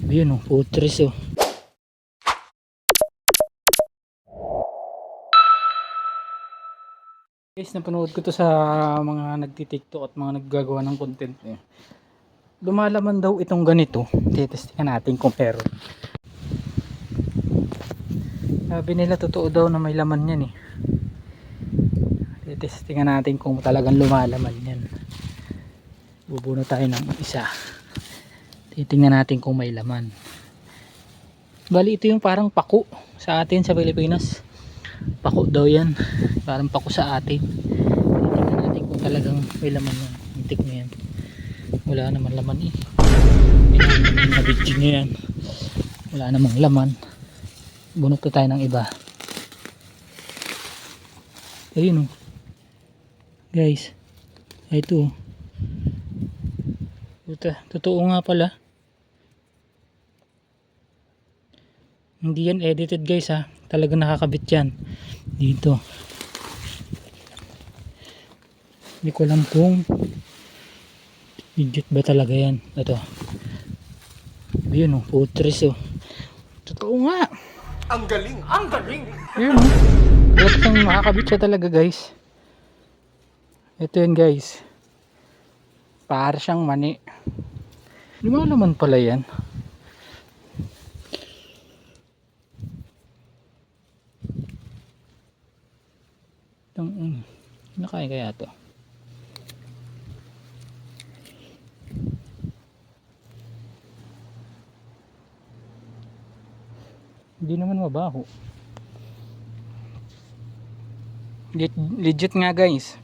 Ayun oh, putres oh. Guys, napanood ko to sa mga nagti-TikTok at mga naggagawa ng content eh. Lumalaman daw itong ganito. Titestingan natin kung meron. Sabi nila totoo daw na may laman yan eh. Titestingan natin kung talagang lumalaman yan. Bubuno tayo ng isa. Titingnan natin kung may laman. Bali ito yung parang pako sa atin sa Pilipinas. Pako daw yan. Parang pako sa atin. Titingnan natin kung talagang may laman yan. Hintik na yan. Wala naman laman eh. Nabidjing nyo yan. Wala namang laman. Bunot na tayo ng iba. Ayun oh. Guys. Ito oh. Totoo nga pala. Hindi yan edited guys ha. Talagang nakakabit yan. Dito. Hindi ko alam kung legit ba talaga yan. Ito. Ayun oh. Putres oh. Totoo nga. Ang galing! Ang galing! Ayun oh. Talagang makakabit siya talaga guys. Ito yan guys. Para siyang mani. Lumalaman pala yan. Nakain kaya to? Hindi naman mabaho. Legit nga guys.